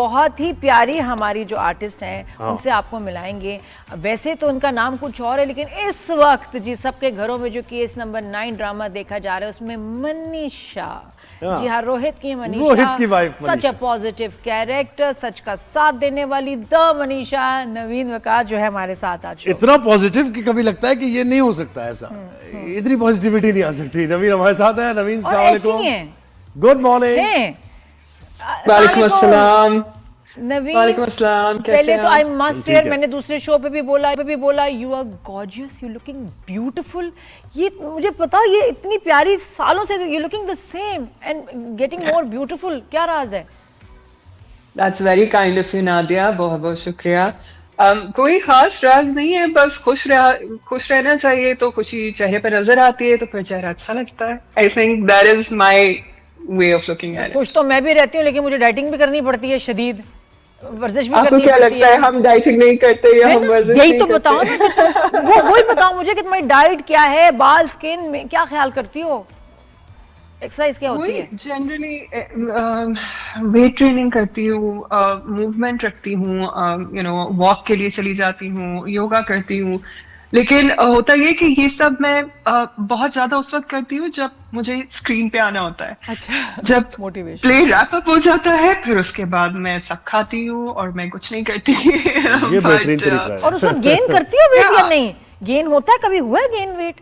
बहुत ही प्यारी हमारी जो आर्टिस्ट हैं उनसे आपको मिलाएंगे। वैसे तो उनका नाम कुछ और है, लेकिन इस वक्त जी सबके घरों में जो केस नंबर 9 ड्रामा देखा जा रहा है उसमें मनीषा, जी हाँ, रोहित की मनीषा, रोहित की wife such a positive character, सच का साथ देने वाली द मनीषा। नवीन वकार जो है हमारे साथ आज इतना पॉजिटिव कि कभी लगता है कि ये नहीं हो सकता ऐसा, इतनी पॉजिटिविटी नहीं आ सकती। नवीन हमारे साथ है। नवीन अस्सलाम वालेकुम, गुड मॉर्निंग। वालेकुम अस्सलाम। नवीन, वालेकुम अस्सलाम। पहले तो आई मस्ट शेयर, मैंने दूसरे शो पे भी बोला you are gorgeous, you looking beautiful. ये मुझे पता, ये इतनी प्यारी, सालों से you looking the same and getting more beautiful, क्या राज है? That's very kind of you, Nadia, बहुत बहुत शुक्रिया। कोई खास राज नहीं है, बस खुश रहना चाहिए तो खुशी चेहरे पर नजर आती है तो फिर चेहरा अच्छा लगता है। आई think that is my way of looking at it. खुश तो मैं भी रहती हूँ, लेकिन मुझे डाइटिंग भी करनी पड़ती है, शदीद वर्जिश भी आपको करनी क्या पड़ती लगता है हम डाइटिंग नहीं करते या हम वर्जिश यही नहीं तो बताओ करते? ना, वही बताओ मुझे कि तुम्हारी डाइट क्या है, बाल स्किन में क्या ख्याल करती हो, एक्सरसाइज क्या होती है? जनरली वेट ट्रेनिंग करती हूँ, मूवमेंट रखती हूँ, वॉक के लिए चली जाती हूँ, योगा करती हूँ। लेकिन होता ये कि ये सब मैं बहुत ज्यादा उस वक्त करती हूँ जब मुझे स्क्रीन पे आना होता है। अच्छा, जब मोटिवेशन प्ले रैप अप हो जाता है फिर उसके बाद मैं सब खाती हूँ और मैं कुछ नहीं करती। ये बेहतरीन तरीका है। और उसमें गेन करती हो वेट या नहीं? गेन होता है, कभी हुआ है गेन वेट?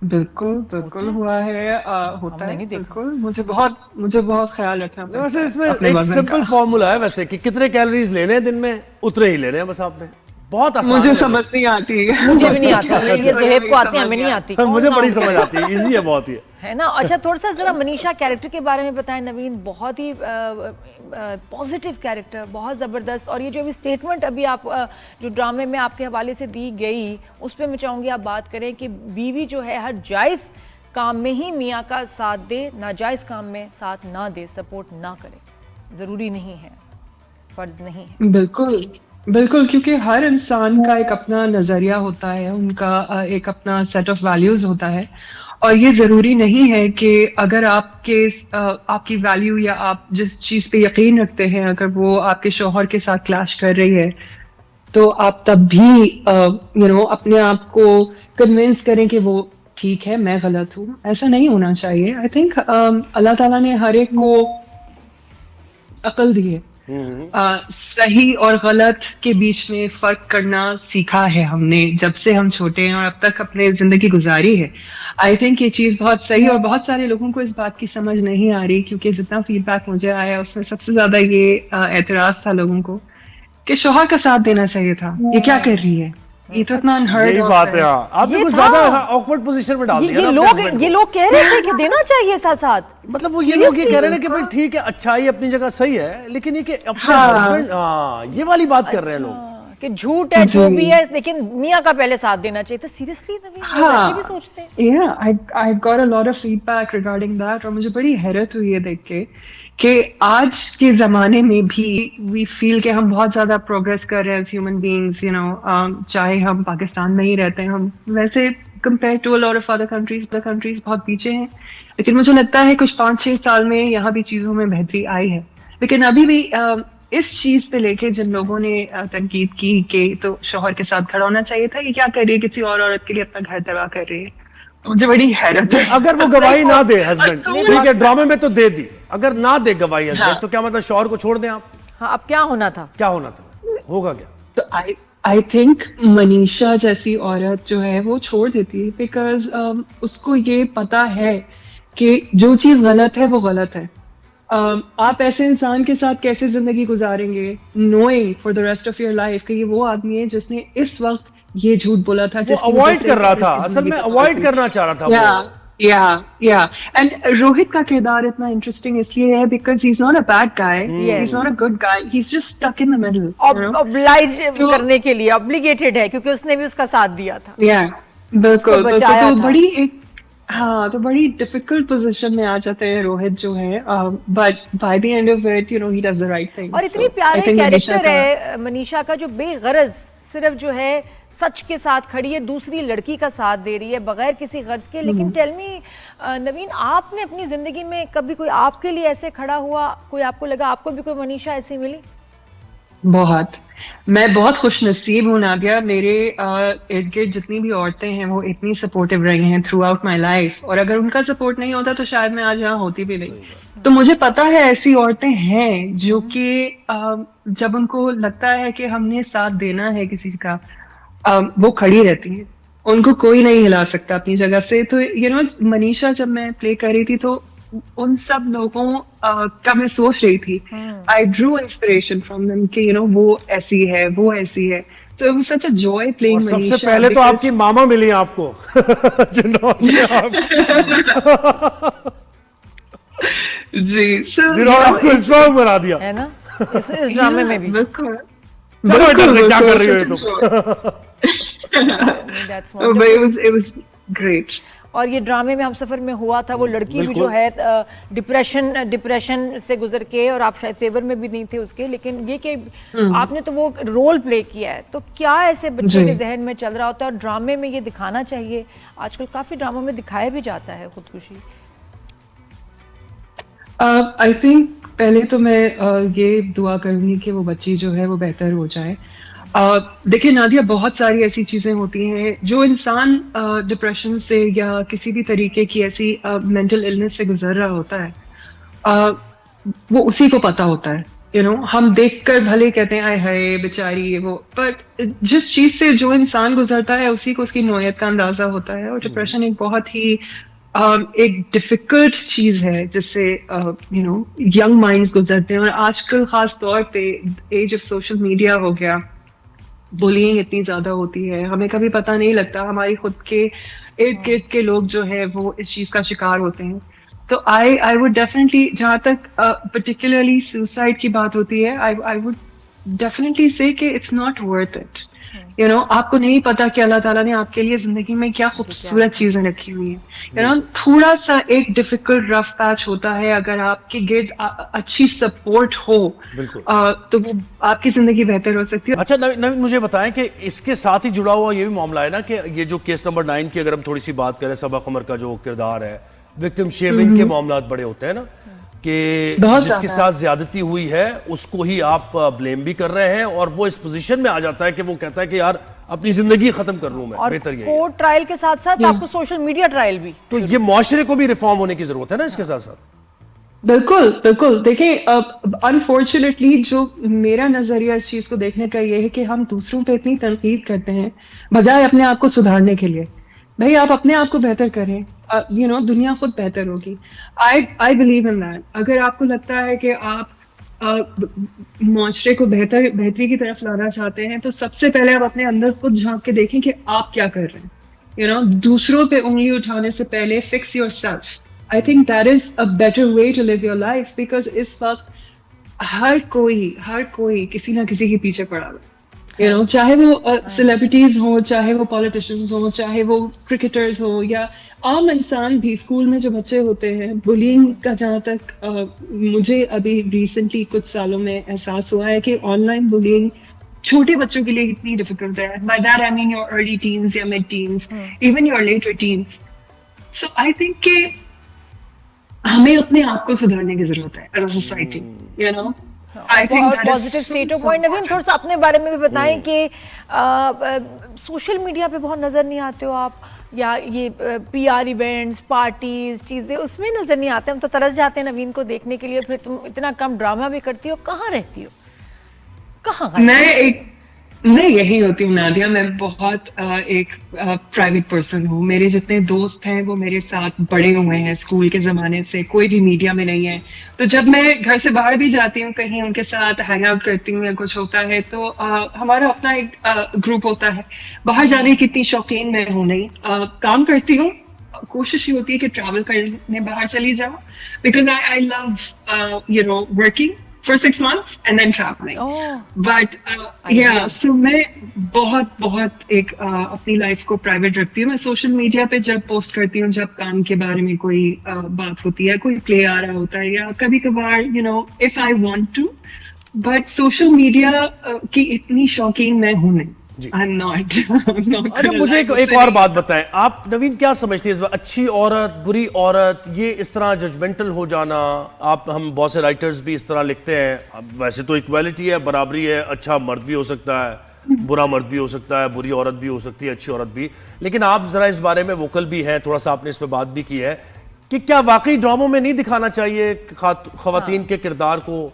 बिल्कुल हुआ है, होता है बिल्कुल। मुझे बहुत ख्याल रखना पड़ता है। वैसे इसमें एक सिंपल फॉर्मूला है वैसे कि कितने कैलोरीज लेने हैं दिन में, उतने ही लेने हैं बस आपने। बहुत आसान मुझे है, समझ नहीं आती, मुझे भी नहीं आता, ये ज़ोहेब को आती है, हमें नहीं आती। मुझे बड़ी समझ आती है, इजी है बहुत ही, है ना। अच्छा, थोड़ा सा जरा मनीषा कैरेक्टर के बारे में बताएं नवीन। बहुत ही पॉजिटिव कैरेक्टर, बहुत ज़बरदस्त। और ये जो अभी स्टेटमेंट अभी आप जो ड्रामे में आपके हवाले से दी गई, उस पर मैं चाहूँगी आप बात करें कि बीवी जो है हर जायज़ काम में ही मियाँ का साथ दे, नाजायज़ काम में साथ ना दे, सपोर्ट ना करे। ज़रूरी नहीं है, फ़र्ज नहीं है। बिल्कुल, क्योंकि हर इंसान का एक अपना नजरिया होता है, उनका एक अपना सेट ऑफ वैल्यूज होता है। और ये जरूरी नहीं है कि अगर आपकी वैल्यू या आप जिस चीज पे यकीन रखते हैं अगर वो आपके शौहर के साथ क्लैश कर रही है तो आप तब भी अपने आप को कन्विंस करें कि वो ठीक है, मैं गलत हूँ। ऐसा नहीं होना चाहिए। आई थिंक अल्लाह ताला ने हर एक को अक्ल दी है। सही और गलत के बीच में फर्क करना सीखा है हमने जब से हम छोटे हैं और अब तक अपने जिंदगी गुजारी है। आई थिंक ये चीज बहुत सही, और बहुत सारे लोगों को इस बात की समझ नहीं आ रही, क्योंकि जितना फीडबैक मुझे आया उसमें सबसे ज्यादा ये एतराज था लोगों को कि शौहर का साथ देना चाहिए था, ये क्या कर रही है, ये तो इतना अनहर्ड यही बात है। आपने कुछ ज्यादा ऑकवर्ड पोजीशन में डाल दिया ना। ये लोग कह रहे थे कि देना चाहिए साथ, मतलब वो ये लोग ये कह रहे हैं कि भाई ठीक है, अच्छाई अपनी जगह सही है, लेकिन ये कि अपने हस्बैंड, ये वाली बात कर रहे हैं लोग कि झूठ है जो भी है, लेकिन मियाँ का पहले साथ देना चाहिए था। सीरियसली नवीन, ऐसे भी सोचते हैं? Yeah, I got a lot of feedback regarding that, और मुझे बड़ी हैरत हुई है देख के कि आज के जमाने में भी वी फील कि हम बहुत ज्यादा प्रोग्रेस कर रहे हैं एज ह्यूमन बीइंग्स, चाहे हम पाकिस्तान में ही रहते हैं, हम वैसे compare to a lot of other countries बहुत पीछे हैं। लेकिन मुझे लगता है कुछ 5-6 साल में यहाँ भी चीजों में बेहतरी आई है। लेकिन अभी भी इस चीज पे लेके जिन लोगों ने तनकीद की कि तो शौहर के साथ खड़ा होना चाहिए था, ये क्या कर रही है, किसी और औरत के लिए अपना घर तबाह कर रही है, मुझे बड़ी हैरत है। अगर वो गवाही ना दे हस्बैंड, ठीक है, ड्रामे में तो दे दी, अगर ना दे गवाही हस्बैंड, तो क्या मतलब शौहर को छोड़ दें आप? हाँ, अब क्या होना था, होगा क्या? तो आई थिंक मनीषा जैसी औरत जो है वो छोड़ देती है, बिकॉज उसको ये पता है कि जो चीज गलत है वो गलत है। आप ऐसे इंसान के साथ कैसे जिंदगी गुजारेंगे knowing for the rest of your life कि ये वो आदमी है जिसने इस वक्त ये झूठ बोला था, वो अवॉइड कर रहा था, असल में अवॉइड करना चाह रहा था। Yeah. And रोहित का किरदार इतना इंटरेस्टिंग इसलिए है because he's not a bad guy, he's not a good guy, he's just stuck in the middle. Oblige करने के लिए obligated है, क्योंकि उसने भी उसका साथ दिया था। बिल्कुल। तो बड़ी डिफिकल्ट पोजीशन में आ जाते हैं रोहित जो है, but by the end of it he does the right thing. और इतनी प्यारे कैरेक्टर है मनीषा का, जो बेगरज सिर्फ जो है सच के साथ खड़ी है, दूसरी लड़की का साथ दे रही है बगैर किसी गर्ज के। लेकिन टेल मी नवीन, आपने अपनी जिंदगी में कभी कोई आपके लिए ऐसे खड़ा हुआ, कोई आपको लगा आपको भी कोई मनीषा ऐसी मिली? बहुत। मैं बहुत खुश नसीब हूँ नादिया, मेरे इर्द गिर्द जितनी भी औरतें हैं वो इतनी सपोर्टिव रही हैं थ्रू आउट माई लाइफ, और अगर उनका सपोर्ट नहीं होता तो शायद मैं आज यहाँ होती भी नहीं। तो मुझे पता है ऐसी औरतें हैं जो कि जब उनको लगता है कि हमने साथ देना है किसी का, वो खड़ी रहती हैं, उनको कोई नहीं हिला सकता अपनी जगह से। तो मनीषा जब मैं प्ले कर रही थी तो उन सब लोगों का मैं सोच रही थी, I drew inspiration from them कि वो ऐसी है, वो ऐसी है। So it was such a joy playing Manisha. सबसे पहले तो आपकी मामा मिली आपको जिन्होंने जी आपको स्ट्रॉन्ग बना दिया, है ना, इस ड्रामे में भी। बिल्कुल चलो इधर से क्या कर रही हो ये तो। That's wonderful. It was great. और ये ड्रामे में हम सफर में हुआ था, वो लड़की भी जो है डिप्रेशन से गुजर के, और आप शायद फेवर में भी नहीं थे उसके, लेकिन ये कि आपने तो वो रोल प्ले किया है, तो क्या ऐसे बच्चे के जहन में चल रहा होता है? और ड्रामे में ये दिखाना चाहिए, आजकल काफी ड्रामों में दिखाया भी जाता है खुदकुशी। आई थिंक पहले तो मैं ये दुआ करूंगी कि वो बच्ची जो है वो बेहतर हो जाए। देखिए नादिया, बहुत सारी ऐसी चीजें होती हैं जो इंसान डिप्रेशन से या किसी भी तरीके की ऐसी मेंटल इलनेस से गुजर रहा होता है, वो उसी को पता होता है। हम देखकर भले कहते हैं आय हाय बेचारी वो, पर जिस चीज से जो इंसान गुजरता है उसी को उसकी नौयत का अंदाजा होता है। और डिप्रेशन एक बहुत ही एक डिफिकल्ट चीज है जिससे यंग माइंड्स गुजरते हैं। और आजकल खास तौर पे एज ऑफ सोशल मीडिया हो गया, बुलिंग इतनी ज्यादा होती है, हमें कभी पता नहीं लगता हमारी खुद के इर्द गिर्द के लोग जो है वो इस चीज का शिकार होते हैं। तो आई वुड डेफिनेटली, जहां तक पर्टिकुलरली सुसाइड की बात होती है, आई वुड डेफिनेटली से कि इट्स नॉट वर्थ इट। आपको नहीं पता कि अल्लाह ताला ने आपके लिए जिंदगी में क्या खूबसूरत चीजें रखी हुई हैं। थोड़ा सा एक डिफिकल्ट रफ पैच होता है, अगर आपके गिर्द अच्छी सपोर्ट हो तो वो आपकी जिंदगी बेहतर हो सकती है। अच्छा नवीन, मुझे बताएं कि इसके साथ ही जुड़ा हुआ ये भी मामला है ना कि ये जो केस नंबर 9 की अगर हम थोड़ी सी बात करें, सबा कमर का जो किरदार है, विक्टिम शेमिंग के मामला बड़े होते हैं ना, कि जिसके साथ ज्यादती हुई है उसको ही आप ब्लेम भी कर रहे हैं, और वो इस पोजीशन में आ जाता है कि वो कहता है कि यार अपनी जिंदगी खत्म कर लूं मैं, और बेहतर यही कोर्ट ट्रायल के साथ साथ आपको सोशल मीडिया ट्रायल भी। तो ये मुआशरे को भी रिफॉर्म होने की जरूरत है ना इसके साथ साथ। बिल्कुल बिल्कुल। देखिए अनफॉर्चुनेटली जो मेरा नजरिया इस चीज को देखने का ये है कि हम दूसरों पे इतनी तनकीद करते हैं बजाय अपने आप को सुधारने के लिए। भाई आप अपने आप को बेहतर करें, दुनिया खुद बेहतर होगी। I believe in that. अगर आपको लगता है कि आप मुआशरे को बेहतरी की तरफ लाना चाहते हैं तो सबसे पहले आप अपने अंदर खुद झांक के देखें कि आप क्या कर रहे हैं। दूसरों पे उंगली उठाने से पहले fix yourself. I think that is a better way to live your life, because इस वक्त हर कोई किसी ना किसी के पीछे पड़ा हुआ है। चाहे वो सेलिब्रिटीज हो, चाहे वो पॉलिटिशियंस हो, चाहे वो क्रिकेटर्स हो, या आम इंसान भी। स्कूल में जो बच्चे होते हैं, बुलिंग का जहाँ तक मुझे अभी रिसेंटली कुछ सालों में एहसास हुआ है कि ऑनलाइन बुलिंग छोटे बच्चों के लिए इतनी डिफिकल्ट है। By that I mean your early teens या mid teens, even your later teens. So I think कि हमें अपने आप को सुधारने की जरूरत है as a society, I think positive state of point. Naveen, थोड़ा सा अपने बारे में भी बताएं कि सोशल मीडिया पे बहुत नजर नहीं आते हो आप, या ये PR इवेंट्स, पार्टीज, चीजें उसमें नजर नहीं आते। हम तो तरस जाते हैं नवीन को देखने के लिए, फिर तुम इतना कम ड्रामा भी करती हो, कहाँ रहती हो, कहाँ? मैं यही होती हूँ नादिया। मैं बहुत एक प्राइवेट पर्सन हूँ। मेरे जितने दोस्त हैं वो मेरे साथ बड़े हुए हैं स्कूल के जमाने से, कोई भी मीडिया में नहीं है। तो जब मैं घर से बाहर भी जाती हूँ, कहीं उनके साथ हैंग आउट करती हूँ या कुछ होता है, तो हमारा अपना एक ग्रुप होता है। बाहर जाने की इतनी शौकीन मैं हूँ नहीं। काम करती हूँ, कोशिश ये होती है कि ट्रैवल करने बाहर चली जाऊँ, because I love working for 6 months and then traveling. But yeah, so मैं बहुत एक अपनी लाइफ को प्राइवेट रखती हूँ। मैं सोशल मीडिया पे जब पोस्ट करती हूँ, जब काम के बारे में कोई बात होती है, कोई प्ले आ रहा होता है, या कभी कभार if I want to, but social media की इतनी शौकीन मैं हूँ नहीं। जी। I'm not. I'm not अच्छा gonna मुझे lie एक to say. और बात बताएं, आप नवीन क्या समझते हैं इस बार, अच्छी औरत बुरी औरत, ये इस तरह जजमेंटल हो जाना? आप हम बहुत से राइटर्स भी इस तरह लिखते हैं, अब वैसे तो इक्वालिटी है, बराबरी है, अच्छा मर्द भी हो सकता है, बुरा मर्द भी हो सकता है, बुरी औरत भी हो सकती है, अच्छी औरत भी, लेकिन आप जरा इस बारे में वोकल भी हैं, थोड़ा सा आपने इस पर बात भी की है कि क्या वाकई ड्रामों में नहीं दिखाना चाहिए, खवातीन के किरदार को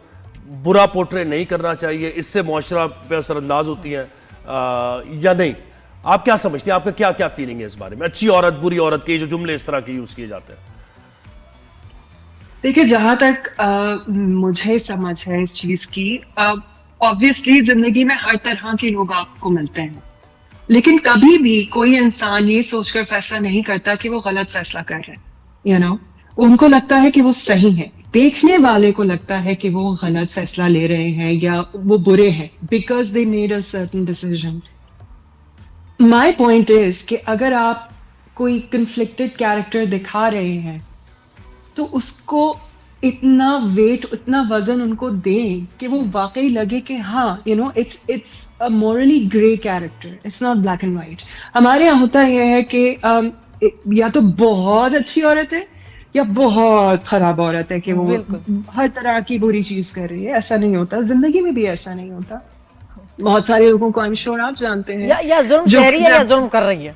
बुरा पोर्ट्रे नहीं करना चाहिए, इससे मुआशरा पे असरअंदाज होती है या नहीं? आप क्या समझते हैं, आपका क्या क्या फीलिंग है इस बारे में, अच्छी औरत बुरी औरत के जो जुमले इस तरह के यूज किए जाते हैं? देखिए, जहां तक मुझे समझ है इस चीज की, ऑब्वियसली जिंदगी में हर तरह के लोग आपको मिलते हैं, लेकिन कभी भी कोई इंसान ये सोचकर फैसला नहीं करता कि वो गलत फैसला कर रहे हैं, यू नो। उनको लगता है कि वो सही है, देखने वाले को लगता है कि वो गलत फैसला ले रहे हैं या वो बुरे हैं because they made a certain decision. My point is कि अगर आप कोई कंफ्लिक्टेड कैरेक्टर दिखा रहे हैं तो उसको इतना वेट, इतना वजन उनको दें कि वो वाकई लगे कि हाँ, you know, it's a morally grey character, it's not black and white. हमारे यहाँ होता यह है कि या तो बहुत अच्छी औरत है या बहुत खराब औरत है कि वो हर तरह की बुरी चीज कर रही है। ऐसा नहीं होता, जिंदगी में भी ऐसा नहीं होता। बहुत सारे लोगों को, आई एम श्योर आप जानते हैं, या जुल्म कह रही है या जुल्म कर रही है।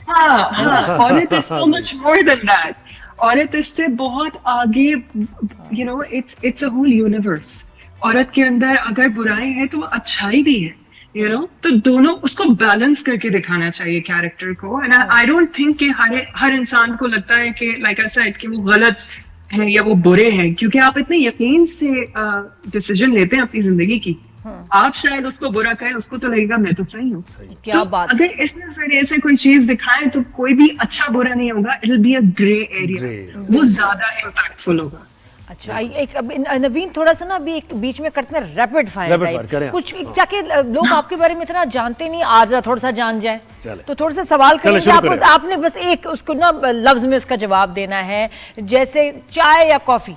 हाँ, औरत is so much more than that. औरत इससे बहुत आगे, you know, it's a whole universe. औरत के अंदर अगर बुराई है तो अच्छाई भी है, यू नो। तो दोनों, उसको बैलेंस करके दिखाना चाहिए कैरेक्टर को। एंड आई डोंट थिंक कि हर इंसान को लगता है कि, लाइक आई सेड, कि वो गलत है या वो बुरे हैं, क्योंकि आप इतने यकीन से डिसीजन लेते हैं अपनी जिंदगी की। आप शायद उसको बुरा कहें, उसको तो लगेगा मैं तो सही हूँ। क्या तो बात। अगर इस नजरिए से कोई चीज दिखाएं तो कोई भी अच्छा बुरा नहीं होगा, it will be a grey area, वो ज्यादा इम्पैक्टफुल होगा। अच्छा, एक नवीन थोड़ा सा ना अभी एक बीच में करते हैं रैपिड फायर, कुछ ताकि लोग आपके बारे में इतना जानते नहीं, आज थोड़ा सा जान जाए। तो थोड़ा सा सवाल करेंगे, आपने बस एक उसको ना लफ्ज में उसका जवाब देना है, जैसे चाय या कॉफी,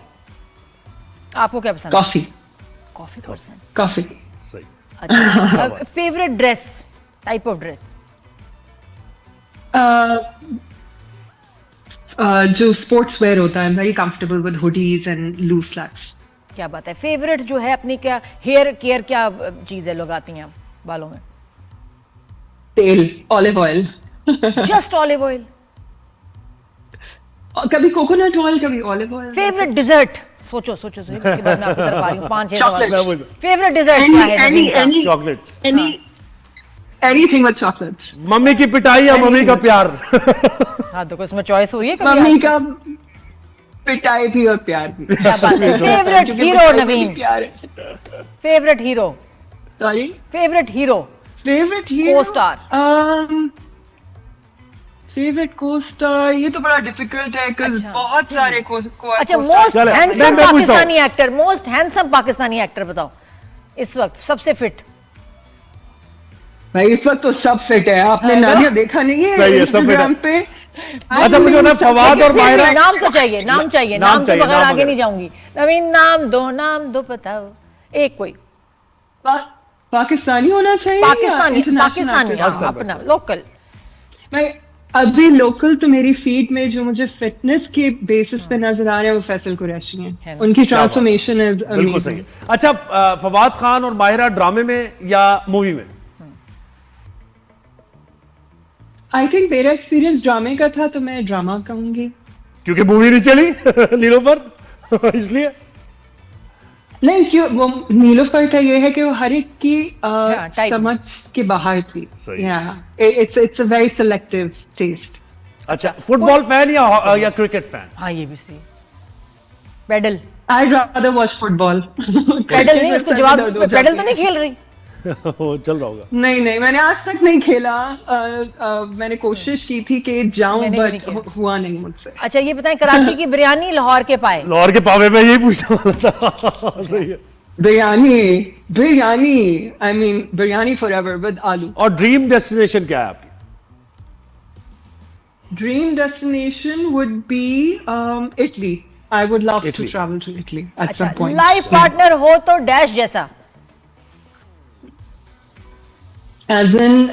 आपको क्या पसंद? कॉफी। कॉफी पसंद। कॉफी। सही। अच्छा, favourite dress, type of dress? जो स्पोर्ट्स वेयर होता है, very comfortable with hoodies and loose slacks. क्या बात है। फेवरेट जो है अपनी, क्या हेयर केयर, क्या चीजें लगाती हैं आप बालों में? तेल, olive oil. Just olive oil? कभी कोकोनट ऑयल, कभी ऑलिव ऑयल। Favourite dessert? सोचो इसके बाद मैं आपकी तरफ आ रही हूँ। 5-6 सवाल। फेवरेट डिजर्ट Any- क्या है? any- any- chocolate. Anything with chocolate. Mummy की पिटाई या मम्मी का प्यार? हाँ, तो इसमें चॉइस हुई है कभी? मम्मी का पिटाई भी और प्यार भी। क्या बात है। फेवरेट क्योंकि हीरो पिटाई भी नवीन? प्यार है। Favourite hero? Sorry? Favourite hero? Favourite hero? Co-star? Favourite co-star, ये तो बड़ा डिफिकल्ट है बिकॉज़ बहुत सारे अच्छा, most handsome Pakistani actor, most handsome Pakistani actor बताओ इस वक्त, सबसे फिट। भाई इस वक्त तो सब फिट है, आपने नादिया देखा नहीं है? सही है, सब फिट है। Instagram पे। अच्छा, मुझे बता, फवाद और माहिरा, नाम तो चाहिए, नाम चाहिए, नाम के बगैर आगे नहीं जाऊंगी। नवीन, नाम दो बताओ, एक कोई पाकिस्तानी होना चाहिए, पाकिस्तानी अपना लोकल। मैं अभी लोकल तो मेरी फीड में जो मुझे फिटनेस के बेसिस पे नजर आ रहे हैं वो फैसल कुरैशी हैं। उनकी ट्रांसफॉर्मेशन इज बिल्कुल सही है। अच्छा, फवाद खान और माहिरा ड्रामे में या मूवी में? आई थिंक मेरा एक्सपीरियंस ड्रामे का था तो मैं ड्रामा कहूंगी, क्योंकि मूवी नहीं चली नीलोफर इसलिए। नहीं, क्यों, वो नीलोफर का ये है कि वो हर एक की समझ के बाहर थी। It's a very selective taste. अच्छा, फुटबॉल फैन या क्रिकेट फैन? हाँ, ये भी सही। Padel? I'd rather watch football. Padel नहीं, उसको जवाब, पेडल तो नहीं खेल रही? चल रहा होगा। नहीं, मैंने आज तक नहीं खेला। मैंने कोशिश की थी कि जाऊं, बट हुआ नहीं मुझसे। अच्छा, ये बताएं, कराची की बिरयानी, लाहौर के पाए? लाहौर के पावे में यही पूछने वाला था। सही है। Biryani, I mean biryani forever with aloo. और ड्रीम डेस्टिनेशन क्या है आपकी? Dream destination would be Italy. I would love to travel to Italy at some point. Life partner हो तो डैश जैसा? एज इन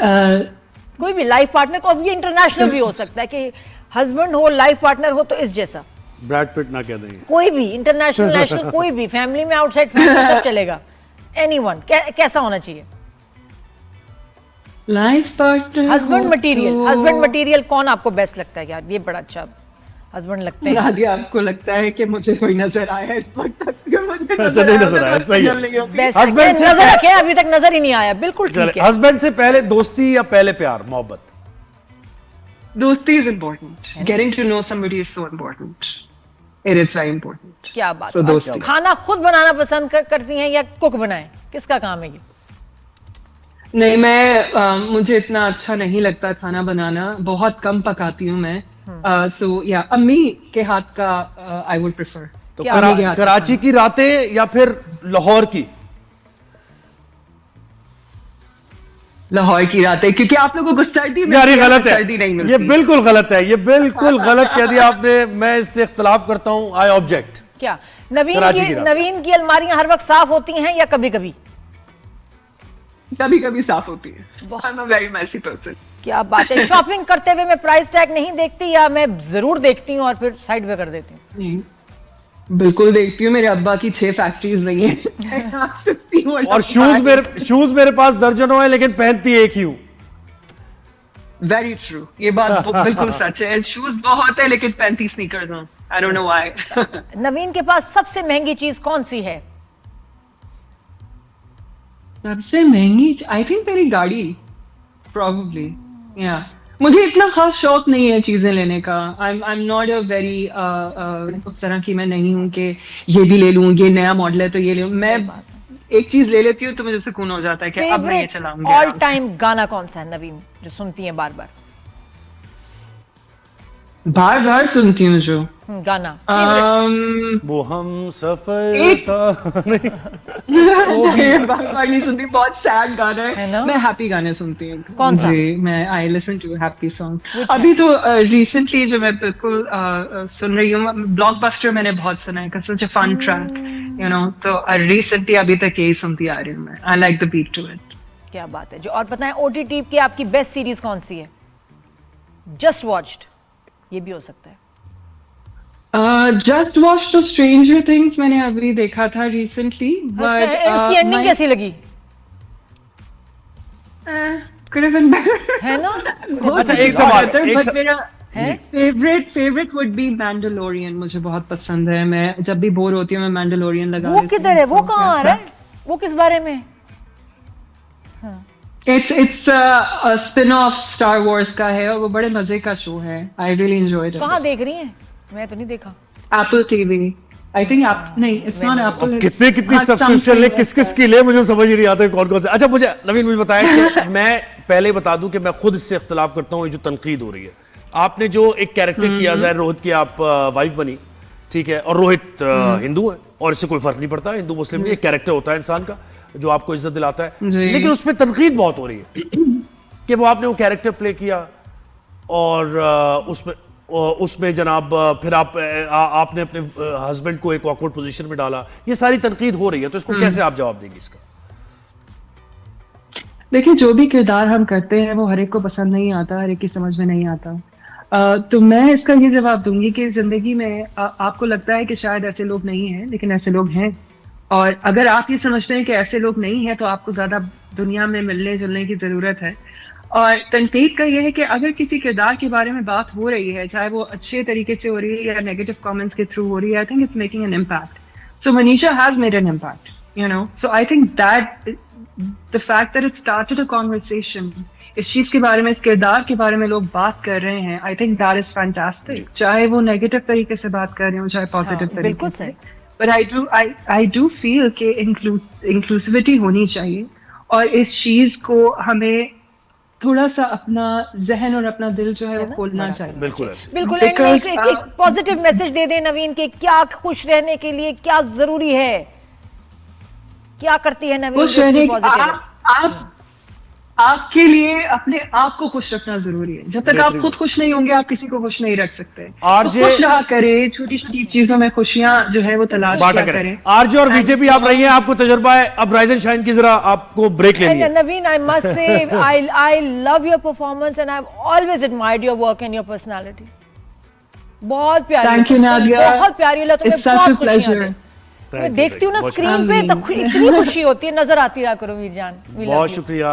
कोई भी लाइफ पार्टनर को, अब ये इंटरनेशनल भी हो सकता है कि हस्बैंड हो, लाइफ पार्टनर हो तो इस जैसा, ब्रैड पिट ना कह देंगे, कोई भी इंटरनेशनल नेशनल, कोई भी फैमिली में, आउटसाइड फैमिली, सब चलेगा, एनीवन। कैसा होना चाहिए? लाइफ पार्टनर, हस्बैंड मटेरियल कौन आपको बेस्ट लगता है? यार ये बड़ा अच्छा हस्बैंड लगते हैं। नादिया, आपको लगता है कि मुझे कोई नजर आया इस वक्त तक? मुझे अच्छा, नहीं नजर आया, सही है। बेस्ट हस्बैंड से नजर रखे, अभी तक नजर ही नहीं आया, बिल्कुल ठीक है। हस्बैंड से पहले दोस्ती या पहले प्यार मोहब्बत? दोस्ती is important. Getting to know somebody is so important. It is very important. क्या बात So है। दोस्ती। खाना खुद बनाना पसंद करती हैं या कुक बनाए? किसका काम है ये? नहीं, मैं मुझे इतना अच्छा नहीं लगता खाना बनाना, बहुत कम पकाती हूँ मैं। सो या अम्मी के हाथ का आई वुड प्रेफर। तो क्या कराची की रातें या फिर लाहौर की? लाहौर की रातें, क्योंकि आप लोगों को सर्दी में यार ये गलत है, सर्दी नहीं मिलती। ये बिल्कुल गलत है, ये बिल्कुल गलत कह दिया आपने, मैं इससे इख्तलाफ करता हूं, आई ऑब्जेक्ट। क्या कराची की रात। नवीन की अलमारियां हर वक्त साफ होती हैं या कभी कभी? कभी कभी साफ होती है। I am a very messy person. क्या बात है। शॉपिंग करते हुए मैं प्राइस टैग नहीं देखती या मैं जरूर देखती हूँ और फिर साइड पे कर देती हूँ? बिल्कुल देखती हूँ, मेरे अब्बा की 6 फैक्ट्रीज नहीं है। और शूज मेरे पास दर्जनों है लेकिन पहनती एक ही हूँ। वेरी ट्रू, ये बात बिल्कुल सच है। शूज बहुत है लेकिन 35 स्नीकर्स हूँ। I don't know why. Naveen के पास सबसे महंगी चीज कौन सी है? सबसे महंगी, आई थिंक मेरी गाड़ी, प्रोबेबली। या मुझे इतना खास शौक नहीं है चीजें लेने का। I am not a very उस तरह की मैं नहीं हूँ कि ये भी ले लूँ, ये नया मॉडल है तो ये ले लूँ। मैं एक चीज ले लेती हूँ तो मुझे सुकून हो जाता है कि अब मैं ये चलाऊंगी। ऑल टाइम गाना कौन सा है नवीन जो सुनती है बार बार? बार बार सुनती हूँ जो गाना वो हम सफर एक- था बार बार नहीं सुनती, बहुत सैड गाना है है ना? मैं हैप्पी गाने सुनती हूँ। कौन सा? जी, मैं I listen to happy song. Which अभी तो रिसेंटली जो मैं बिल्कुल सुन रही हूँ, ब्लॉकबस्टर मैंने बहुत सुना है, such a fun track, you know. तो रिसेंटली अभी तक यही सुनती आ रही हूँ मैं। I like the beat to it. क्या बात है। जो और बताएं, ओटीटी की आपकी बेस्ट सीरीज कौन सी है? जस्ट वॉच्ड, ये भी हो सकता है। Just watch the stranger things मैंने अभी देखा था रिसेंटली, बट उसकी एंडिंग कैसी लगी? could have been better. है ना? अच्छा, एक सवाल, बट मेरा है? Favourite would be Mandalorian. मुझे बहुत पसंद है, मैं जब भी बोर होती हूँ मैं मैंडलोरियन लगा वो लेती किधर है? हूँ। वो कहाँ आ रहा है? वो किस बारे में? It's a spin-off star Wars का है और वो बड़े मजे का शो है। I really enjoyed it. कहाँ देख रही हैं? मैं तो नहीं देखा। Apple TV. I think नहीं, it's not Apple. कितनी हाँ, सब्सक्रिप्शन ले, something किस like की ले, मुझे समझ ही नहीं आता कौन कौन से। अच्छा, मुझे नवीन मुझे बताया कि मैं पहले ही बता दूं कि मैं खुद इससे इख्तलाफ करता हूं, ये जो तनकीद हो रही है। आपने जो एक कैरेक्टर किया, ज़ाहिर रोहित की आप वाइफ बनी, ठीक है, और रोहित हिंदू है और इससे कोई फर्क नहीं पड़ता, हिंदू मुस्लिम नहीं, एक कैरेक्टर होता है इंसान का जो आपको इज्जत दिलाता है। जी। लेकिन उसमें तनकीद बहुत हो रही है कि वो आपने वो कैरेक्टर प्ले किया और उसमें जनाब फिर आपने अपने हस्बैंड को एक ऑकवर्ड पोजीशन में डाला। ये सारी तनकीद हो रही है, तो इसको कैसे आप जवाब देंगे इसका? देखिए, जो भी किरदार हम करते हैं वो हर एक को पसंद नहीं आता, हर एक की समझ में नहीं आता। तो मैं इसका ये जवाब दूंगी कि जिंदगी में आपको लगता है कि शायद ऐसे लोग नहीं हैं, लेकिन ऐसे लोग हैं। और अगर आप ये समझते हैं कि ऐसे लोग नहीं हैं तो आपको ज्यादा दुनिया में मिलने जुलने की जरूरत है। और तनकीद का यह है कि अगर किसी किरदार के बारे में बात हो रही है, चाहे वो अच्छे तरीके से हो रही है या नेगेटिव कमेंट्स के थ्रू हो रही है, I think it's making an impact. So Manisha has made an impact, you know. So I think that the fact that it started a conversation, इस चीज के बारे में, इस किरदार के बारे में लोग बात कर रहे हैं, आई थिंक दैट इज फैंटास्टिक। चाहे वो नेगेटिव तरीके से बात कर रहे हो, चाहे पॉजिटिव तरीके से। बट आई डू फील कि इंक्लूसिविटी होनी चाहिए और इस चीज को हमें थोड़ा सा अपना जहन और अपना दिल जो है वो खोलना चाहिए। बिल्कुल ऐसे। बिल्कुल। Because, एक पॉजिटिव मैसेज दे दें नवीन के, क्या खुश रहने के लिए क्या जरूरी है? क्या करती है नवीन? खुश रहने आप आपके लिए अपने आप को खुश रखना जरूरी है। जब तक आप खुद खुश नहीं होंगे, आप किसी को खुश नहीं रख सकते। तो खुश रहा करें, छोटी छोटी चीजों में खुशियां जो है वो तलाश किया करें। आरजे और विजय भी आप रही हैं, आपको तजुर्बा है। अब राइज एंड शाइन की जरा आपको ब्रेक लेनी है। नवीन, I must say, I love your performance and I've always admired your work and your personality. बहुत प्यारी। Thank you, Nadia. बहुत प्यारी लग तुम्हें, बहुत खुशियां आती। मैं देखती हूँ ना स्क्रीन पे तो इतनी खुशी होती है, नजर आती रहा करो वीर जान। बहुत शुक्रिया।